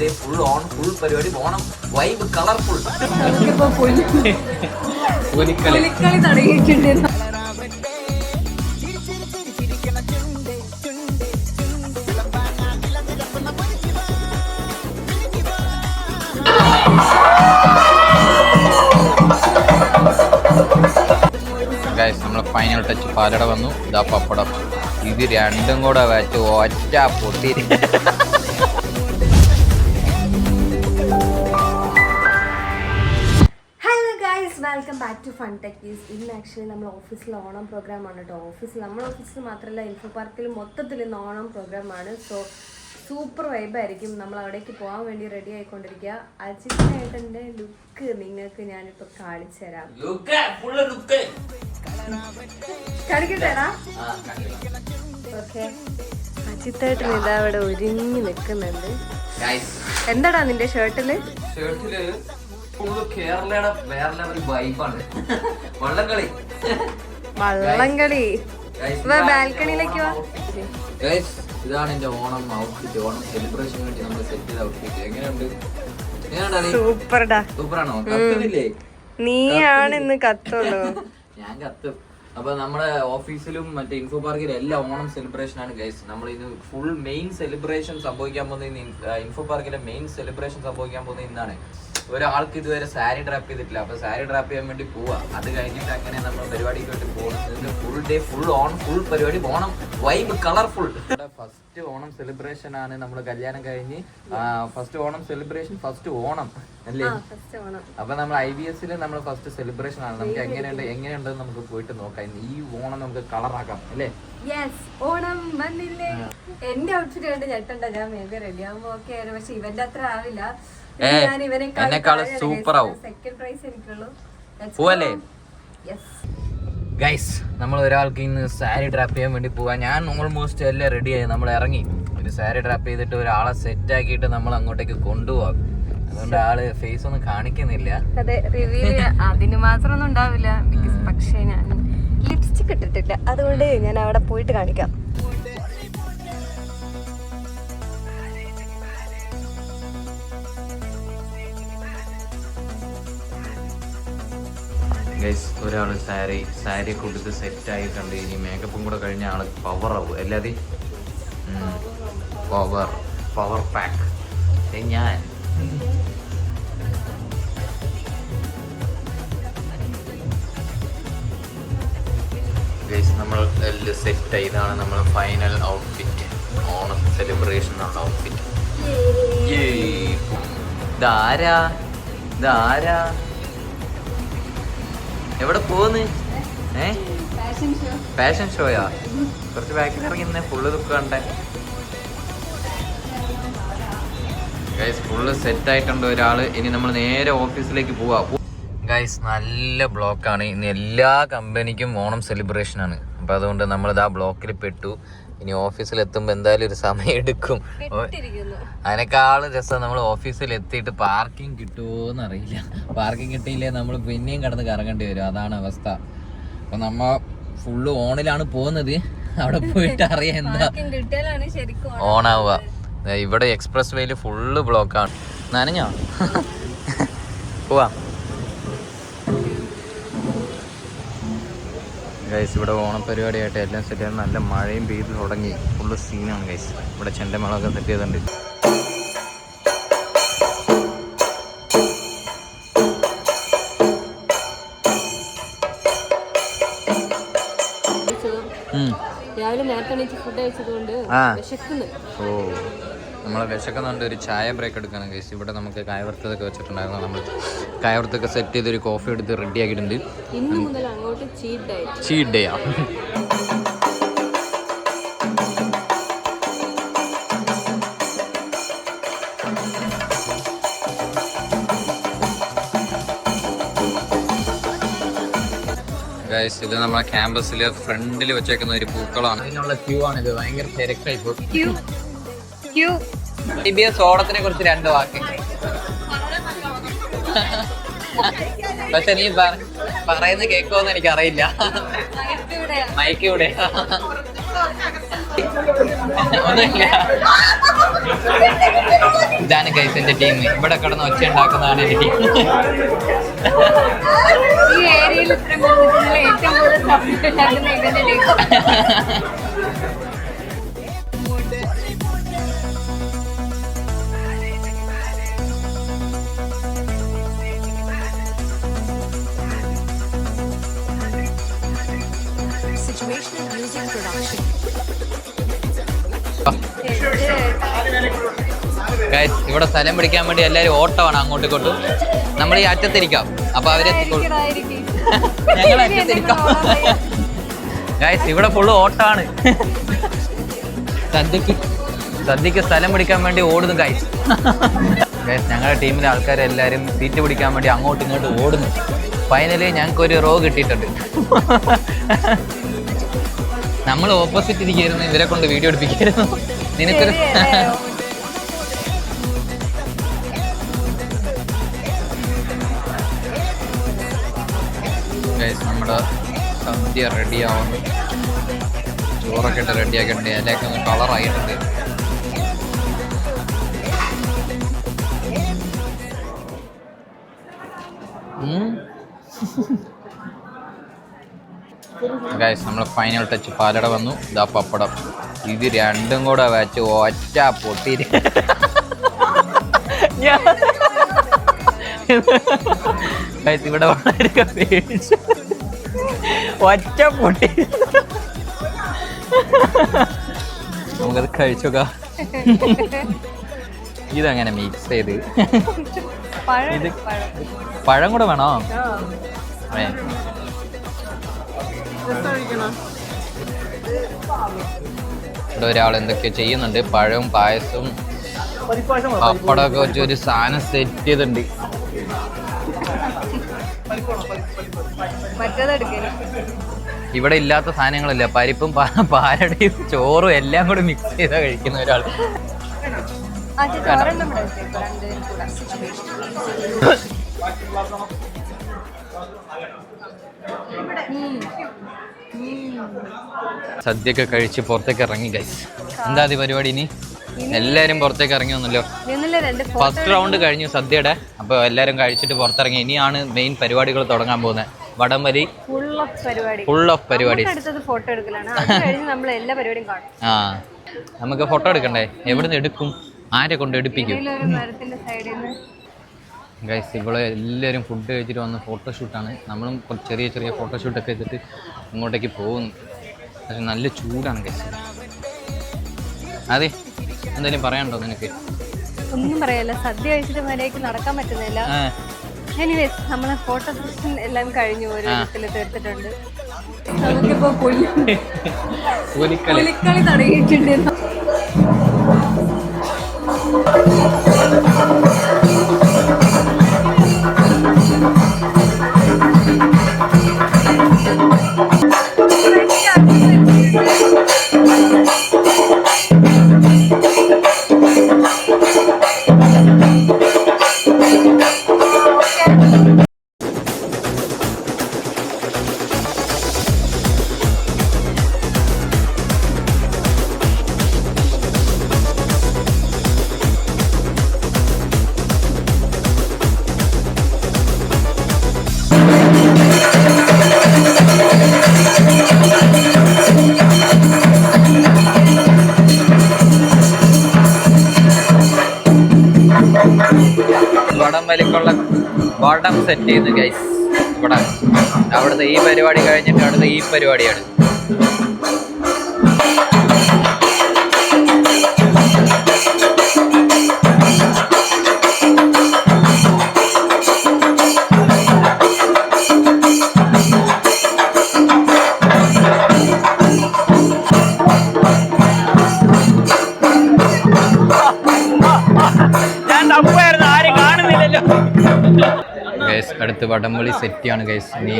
Day full on, full പരിപാടി, Onam vibe colourful. നമ്മളെ final touch പാലട വന്നു. ഇതാ പപ്പടം. ഇത് രണ്ടും കൂടെ വെച്ച് ഒറ്റ പൊട്ടി. Welcome back to Fun Techies. ഇന്ന് ആക്ച്വലി നമ്മൾ ഓഫീസിൽ ഓണം പ്രോഗ്രാമാണ് കേട്ടോ. നമ്മുടെ ഓഫീസിൽ മാത്രമല്ല, ഇൻഫോ പാർക്കിൽ മൊത്തത്തിൽ ഇന്ന് ഓണം പ്രോഗ്രാമാണ്. സോ സൂപ്പർ വൈബായിരിക്കും. നമ്മൾ അവിടേക്ക് പോകാൻ വേണ്ടി റെഡി ആയിക്കൊണ്ടിരിക്കുക. അജിത്തേട്ടൻ്റെ ലുക്ക് നിങ്ങൾക്ക് ഞാനിപ്പോൾ കാണിച്ചു തരാം. കാണിക്കട്ടേടാ? ഓക്കെ, അജിത്തേട്ടൻ ഇതാ അവിടെ ഒരുങ്ങി നിൽക്കുന്നുണ്ട്. എന്താടാ നിന്റെ ഷർട്ടില്? കേരളയുടെ വേറെ ലെവൽ വൈബാണ്. വള്ളംകളി ബാൽക്കണിയിലേക്ക് വാ. ഇതാണ് എന്റെ ഓണം ഔട്ട്ഫിറ്റ്. ഓണം സെലിബ്രേഷന് വേണ്ടി നമ്മൾ സെറ്റ് ചെയ്ത ഔട്ട്ഫിറ്റ്. എങ്ങനെയുണ്ട്? സൂപ്പർടാ. സൂപ്പറാണോ? കത്തുന്നില്ലേ? നീയാണ് ഇന്ന് കത്തുള്ളൂ. ഞാൻ കത്തും. അപ്പൊ നമ്മുടെ ഓഫീസിലും മറ്റേ ഇൻഫോ പാർക്കിലും എല്ലാം ഓണം സെലിബ്രേഷൻ ആണ് ഗൈസ്. നമ്മൾ ഇത് ഫുൾ മെയിൻ സെലിബ്രേഷൻ സംഭവിക്കാൻ പോകുന്ന ഇൻഫോ പാർക്കിലെ മെയിൻ സെലിബ്രേഷൻ സംഭവിക്കാൻ പോകുന്ന ഇന്നാണ്. ഒരാൾക്ക് ഇതുവരെ സാരി ഡ്രാപ്പ് ചെയ്തിട്ടില്ല. അപ്പൊ സാരി ഡ്രാപ്പ് ചെയ്യാൻ വേണ്ടി പോവാ. അത് കഴിഞ്ഞിട്ട് അങ്ങനെ നമ്മൾ പരിപാടിക്ക് വേണ്ടി പോകുന്നത്. Full day full on, full പരിപാടി, Onam vibe colourful. First Onam celebration ആണ്. നമ്മൾ കല്യാണം കഴിഞ്ഞ് first Onam celebration, first Onam അല്ലേ? അപ്പൊ നമ്മൾ IBS നമ്മൾ ഫസ്റ്റ് സെലിബ്രേഷൻ ആണ്. നമുക്ക് എങ്ങനെയുണ്ടെന്ന് നമുക്ക് പോയിട്ട് നോക്കാം. ഈ ഓണം നമുക്ക് കളറാക്കാം അല്ലേ? ഓണം വന്നില്ലേ. എന്റെ ഔട്ട്ഫിറ്റ് കണ്ട് ഞെട്ടണ്ട. ഞാൻ മേബി റെഡി ആകുമ്പോ ഓക്കെ ആണ്. പക്ഷെ ഇവന്റെ അത്ര ആവില്ല. സൂപ്പർ ആവും. സെക്കൻഡ് പ്രൈസ് എനിക്കുള്ളൂ. പോവല്ലേ ഗൈസ്? നമ്മൾ ഒരാൾക്ക് ഇന്ന് സാരി ഡ്രാപ്പ് ചെയ്യാൻ വേണ്ടി പോവാ. ഞാൻ ഓൾമോസ്റ്റ് എല്ലാം റെഡിയായി. നമ്മൾ ഇറങ്ങി ഒരു സാരി ഡ്രാപ്പ് ചെയ്തിട്ട് ഒരാളെ സെറ്റ് ആക്കിയിട്ട് നമ്മൾ അങ്ങോട്ടേക്ക് കൊണ്ടുപോവാം. അതുകൊണ്ട് ആള് ഫേസ് ഒന്നും കാണിക്കുന്നില്ല. അതെ, റിവ്യൂ അതിന് മാത്രമൊന്നും ഉണ്ടാവില്ല. പക്ഷേ ഞാൻ ലിപ്സ്റ്റിക് ഇട്ടിട്ടില്ല. അതുകൊണ്ട് ഞാൻ അവിടെ പോയിട്ട് കാണിക്കാം. ഒരാള് സാരി കൊടുത്ത് സെറ്റ് ആയിട്ടുണ്ട്. ഇനി മേക്കപ്പും കൂടെ കഴിഞ്ഞ ആള് പവർ ആവും. എല്ലാതെയും പവർ പാക്ക്. ഞാൻ നമ്മൾ എല്ലാം സെറ്റായി. ഇതാണ് നമ്മൾ ഫൈനൽ ഔട്ട്ഫിറ്റ്. ഓണം സെലിബ്രേഷൻ ആണ് ഔട്ട്ഫിറ്റ്. ഇതാരാ? എവിടെ പോകുന്നു? ഫാഷൻ ഷോയാ? കുറച്ച് ബാക്കിൽ ഇറങ്ങി ഫുള്ള് ദുഃഖണ്ടേ. ഫുള്ള് സെറ്റ് ആയിട്ടുണ്ട് ഒരാള്. ഇനി നമ്മൾ നേരെ ഓഫീസിലേക്ക് പോവാ. ഗൈസ്, നല്ല ബ്ലോക്കാണ് ഇന്ന്. എല്ലാ കമ്പനിക്കും ഓണം സെലിബ്രേഷൻ ആണ്. അപ്പൊ അതുകൊണ്ട് നമ്മളിത് ആ ബ്ലോക്കിൽ പെട്ടു. ഇനി ഓഫീസിൽ എത്തുമ്പോ എന്തായാലും ഒരു സമയം എടുക്കും. അതിനേക്കാളും രസം നമ്മൾ ഓഫീസിൽ എത്തിയിട്ട് പാർക്കിംഗ് കിട്ടുമോന്ന് അറിയില്ല. പാർക്കിംഗ് കിട്ടിയില്ലേ നമ്മൾ പിന്നെയും കടന്ന് കറങ്ങേണ്ടി വരും. അതാണ് അവസ്ഥ. അപ്പൊ നമ്മ ഫുള്ള് ഓണിലാണ് പോകുന്നത്. അവിടെ പോയിട്ട് അറിയാം എന്താ ഓണാവുക. ഇവിടെ എക്സ്പ്രസ് വേയിൽ ഫുള്ള് ബ്ലോക്കാണ്. നനഞ്ഞോ? പോവാ ഗൈസ്. ഇവിടെ ഓണപ്പരിപാടിയായിട്ട് എല്ലാം സെറ്റ് ചെയ്ത് നല്ല മഴയും പെയ്ത് തുടങ്ങി. ഫുള്ള് സീനാണ് ഗൈസ്. ഇവിടെ ചെണ്ടമേളമൊക്കെ സെറ്റ് ചെയ്തിട്ടുണ്ട്. രാവിലെ നേരത്തെ ഫുഡ് കഴിച്ചതുകൊണ്ട് ഓ, നമ്മളെ വിശക്കുന്നുണ്ട്. ഒരു ചായ ബ്രേക്ക് എടുക്കണം ഗൈസ്. ഇവിടെ നമുക്ക് കായവറുത്തതൊക്കെ വെച്ചിട്ടുണ്ടായിരുന്നു. നമ്മൾ കായവറുത്തൊക്കെ സെറ്റ് ചെയ്ത് ഒരു കോഫി എടുത്ത് റെഡി ആക്കിയിട്ടുണ്ട്. ഇന്ന് മുതൽ അങ്ങോട്ട് ചീറ്റ് ഡേയാ. ഗൈസ്, ഇത് നമ്മളെ ക്യാമ്പസില് ഫ്രണ്ടിൽ വെച്ചേക്കുന്ന ഒരു പൂക്കളാണ്. അതിനുള്ള ക്യൂ ആണിത്. ഭയങ്കര തിരക്കായി പോയി. ഓണത്തിനെ കുറിച്ച് 2 വാക്ക്. പക്ഷെ നീ പറയുന്നത് കേൾക്കുമെന്ന് എനിക്കറിയില്ല. മൈക്കൂടെ ഒന്നുമില്ല. ഇതാണ് ഗൈസ് എന്റെ ടീം. ഇവിടെ കിടന്ന് ഒച്ച ഉണ്ടാക്കുന്നതാണ് എന്റെ ടീം. ഈ ഏരിയയിൽ ഏറ്റവും കൂടുതൽ സബ്ജക്ട് ഉണ്ടാക്കുന്ന ഇവന്റെ ടീം. ഗൈസ് ഇവിടെ സ്ഥലം പിടിക്കാൻ വേണ്ടി എല്ലാരും ഓട്ടമാണ് അങ്ങോട്ടും ഇങ്ങോട്ടും. നമ്മൾ ഈ അറ്റത്തിരിക്കാം, അപ്പൊ അവരെത്തിക്കോളും. ഞങ്ങൾ അറ്റത്തിരിക്കാം. ഗൈസ് ഇവിടെ ഫുള്ള് ഓട്ടമാണ്. സദ്യക്ക് സ്ഥലം പിടിക്കാൻ വേണ്ടി ഓടുന്നു ഗൈസ്. ഗൈസ് ഞങ്ങളുടെ ടീമിലെ ആൾക്കാരെല്ലാരും സീറ്റ് പിടിക്കാൻ വേണ്ടി അങ്ങോട്ടും ഇങ്ങോട്ടും ഓടുന്നു. ഫൈനലി ഞങ്ങൾക്ക് ഒരു റോ കിട്ടിയിട്ടുണ്ട്. നമ്മൾ ഓപ്പോസിറ്റ് ഇരിക്കുന്നു, ഇവരെ കൊണ്ട് വീഡിയോ എടുപ്പിക്കായിരുന്നു. നിനക്കൊരു നമ്മുടെ സദ്യ റെഡിയാവുന്നു. ചോറൊക്കെ ഇട്ട് റെഡിയാക്കിയിട്ടുണ്ട്. ഇലയൊക്കെ ഒന്ന് കളറായിട്ടുണ്ട്. ഗൈസ് നമ്മൾ ഫൈനൽ ടച്ച് പാലട വന്നു. ഇതാ പപ്പടം. ഇത് രണ്ടും കൂടെ വെച്ച് ഒറ്റ പൊട്ടിയിട്ട് ഗൈസ് ഇവിടെ വളരെ പേടിച്ചു ഒറ്റ പൊട്ടി. നമുക്കത് കഴിച്ചോക്കാം. ഇതങ്ങനെ മിക്സ് ചെയ്ത് ഇത് പഴം കൂടെ വേണോ? ഇവിടെ ഒരാൾ എന്തൊക്കെയോ ചെയ്യുന്നുണ്ട്. പഴവും പായസവും പപ്പടമൊക്കെ വെച്ച് ഒരു സാധനം സെറ്റ് ചെയ്തിട്ടുണ്ട്. ഇവിടെ ഇല്ലാത്ത സാധനങ്ങളില്ല. പരിപ്പും പാലടയും ചോറും എല്ലാം കൂടെ മിക്സ് ചെയ്താ കഴിക്കുന്ന ഒരാൾ. സദ്യയൊക്കെ കഴിച്ച് പുറത്തേക്ക് ഇറങ്ങി ഗൈസ്. എന്താ അത് പരിപാടി? ഇനി എല്ലാരും പുറത്തേക്ക് ഇറങ്ങി വന്നല്ലോ. ഫസ്റ്റ് റൗണ്ട് കഴിഞ്ഞു സദ്യയുടെ. അപ്പൊ എല്ലാരും കഴിച്ചിട്ട് പുറത്തിറങ്ങി. ഇനിയാണ് മെയിൻ പരിപാടികൾ തുടങ്ങാൻ പോകുന്നത്. വടംവലി, ഫുൾ ഓഫ് പരിപാടി. ആ നമുക്ക് ഫോട്ടോ എടുക്കണ്ടേ? എവിടുന്ന് എടുക്കും? ആരെ കൊണ്ട് എടുപ്പിക്കും? ഗൈസ് ഇവിടെ എല്ലാവരും ഫുഡ് കഴിച്ചിട്ട് വന്ന് ഫോട്ടോഷൂട്ടാണ്. നമ്മളും ചെറിയ ചെറിയ ഫോട്ടോഷൂട്ടൊക്കെ എടുത്തിട്ട് ഇങ്ങോട്ടേക്ക് പോകുന്നു. പക്ഷെ നല്ല ചൂടാണ് ഗൈസ്. അതെ, എന്തെങ്കിലും പറയാനുണ്ടോ നിനക്ക്? ഒന്നും പറയല്ല. സദ്യ കഴിച്ചിട്ട് മര്യാദയ്ക്ക് നടക്കാൻ പറ്റുന്നില്ല. എനിവേസ് നമ്മളെ ഫോട്ടോ സെഷൻ എല്ലാം കഴിഞ്ഞു. ഒരു വിധത്തിൽ തീർത്തിട്ടുണ്ട്. നമുക്കിപ്പോ പുലിക്കളി തുടങ്ങിയിട്ടുണ്ട്. വടംവലിക്കുള്ള വടം സെറ്റ് ചെയ്യുന്നു ഗൈസ്. ഇവിടെ അവിടുത്തെ ഈ പരിപാടി കഴിഞ്ഞിട്ട് അടുത്ത ഈ പരിപാടിയാണ്. അടുത്ത് വടംവലി സെറ്റിയാണ് ഗൈസ്. ഇനി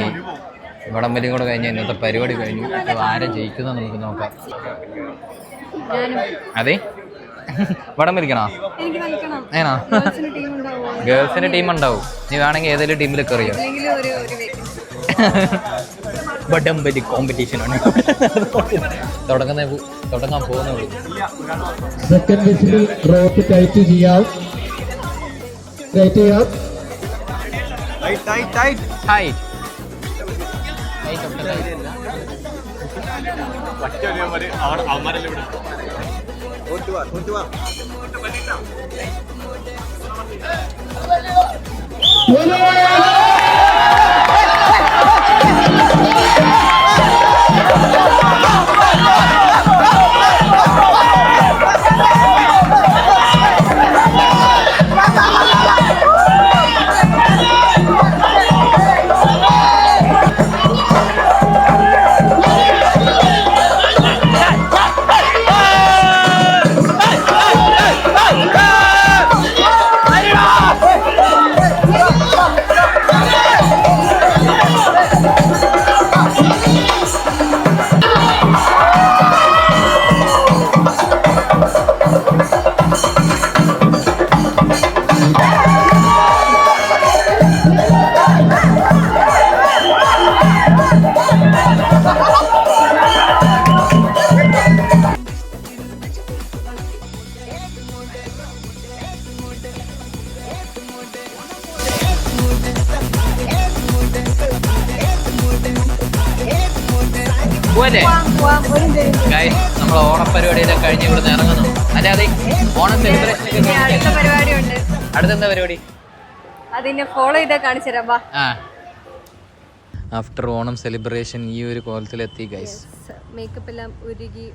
വടംവലി കൂടെ കഴിഞ്ഞാൽ ഇന്നത്തെ പരിപാടി കഴിഞ്ഞു. അപ്പോൾ ആരെ ജയിക്കുന്നത് നമുക്ക് നോക്കാം. അതെ, വടം വലിക്കണോ? ഏനാ ഗേൾസിന്റെ ടീം ഉണ്ടാവും. നീ വേണമെങ്കിൽ ഏതെങ്കിലും ടീമിൽ കയറിയോ? വടംവലി കോമ്പറ്റീഷനാണ് തുടങ്ങാൻ പോകുന്നുള്ളൂ. സെക്കൻഡ് വിസിൽ റോപ്പ് ടൈറ്റ് ചെയ്യാം. നമ്മൾ ഓണപരിപാടിയെല്ലാം കഴിഞ്ഞ് ഇവിടെ നിന്ന് ഇറങ്ങുന്നു. അല്ലെ അതെ, ഓണം സെലിബ്രേഷൻ പരിപാടിയുണ്ട്. അടുത്തെന്താ പരിപാടി? അതിനെ ഫോളോ ചെയ്താൽ കാണിച്ചു തരാം. ആഫ്റ്റർ ഓണം സെലിബ്രേഷൻ ഈ ഒരു കോലത്തിലെത്തി ഗൈസ്. മേക്കപ്പ് എല്ലാം ഉരുകി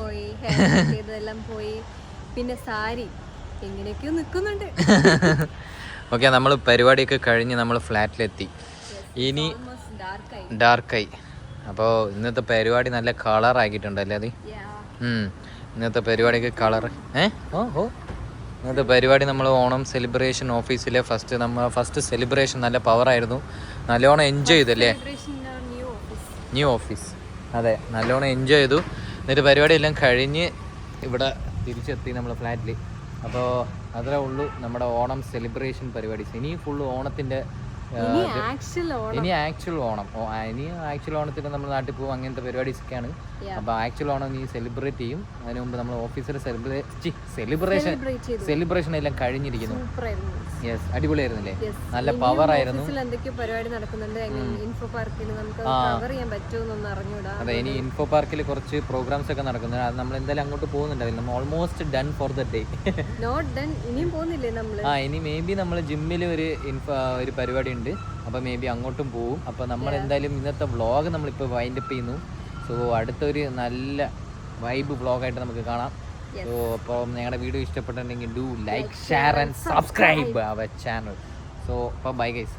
പോയി, ഇതെല്ലാം പോയി, പിന്നെ സാരി എങ്ങനെയൊക്കെയോ നിൽക്കുന്നുണ്ട്. ഓക്കെ, നമ്മൾ പരിപാടിയൊക്കെ കഴിഞ്ഞ് നമ്മൾ ഫ്ലാറ്റിലെത്തി. ഇനി ഡാർക്കായി. അപ്പോൾ ഇന്നത്തെ പരിപാടി നല്ല കളർ ആക്കിയിട്ടുണ്ടല്ലേ അത്? ഇന്നത്തെ പരിപാടിയൊക്കെ കളർ ഇന്നത്തെ പരിപാടി നമ്മൾ ഓണം സെലിബ്രേഷൻ ഓഫീസിലെ ഫസ്റ്റ് സെലിബ്രേഷൻ നല്ല പവറായിരുന്നു. നല്ലോണം എൻജോയ് ചെയ്തല്ലേ? ന്യൂ ഓഫീസ്, അതെ, നല്ലോണം എൻജോയ് ചെയ്തു. എന്നിട്ട് പരിപാടി എല്ലാം കഴിഞ്ഞ് ഇവിടെ തിരിച്ചെത്തി നമ്മൾ ഫ്ലാറ്റിൽ. അപ്പോൾ അതേ ഉള്ളൂ നമ്മുടെ ഓണം സെലിബ്രേഷൻ പരിപാടി. ഇനി ഫുള്ള് ഓണത്തിൻ്റെ ഇനി ആക്ച്വൽ ഓണത്തിന് നമ്മൾ നാട്ടിൽ പോകും, അങ്ങനത്തെ പരിപാടീസൊക്കെയാണ്. അപ്പോൾ ആക്ച്വൽ ഓണം നീ സെലിബ്രേറ്റ് ചെയ്യും. അതിന് മുമ്പ് നമ്മൾ ഓഫീസിൽ സെലിബ്രേഷൻ എല്ലാം കഴിഞ്ഞിരിക്കുന്നു. യെസ്, അടിപൊളിയായിരുന്നില്ലേ? നല്ല പവർ ആയിരുന്നു. അതെ, ഇനി ഇൻഫോ പാർക്കിൽ കുറച്ച് പ്രോഗ്രാംസ് ഒക്കെ നടക്കുന്നുണ്ട്. അത് നമ്മൾ എന്തായാലും അങ്ങോട്ട് പോകുന്നുണ്ടാവില്ല. നമ്മൾ almost done for the day. ഇനി മേ ബി നമ്മൾ ജിമ്മിൽ ഒരു പരിപാടി ഉണ്ട്. അപ്പോൾ മേ ബി അങ്ങോട്ടും പോവും. അപ്പോൾ നമ്മൾ എന്തായാലും ഇന്നത്തെ വ്ളോഗ് നമ്മളിപ്പോൾ വൈൻഡപ്പ് ചെയ്യുന്നു. സോ അടുത്തൊരു നല്ല വൈബ് വ്ളോഗായിട്ട് നമുക്ക് കാണാം. സോ അപ്പോൾ ഞങ്ങളുടെ വീഡിയോ ഇഷ്ടപ്പെട്ടിട്ടുണ്ടെങ്കിൽ do like, share and subscribe our channel. So അപ്പോൾ ബൈ ഗൈസ്.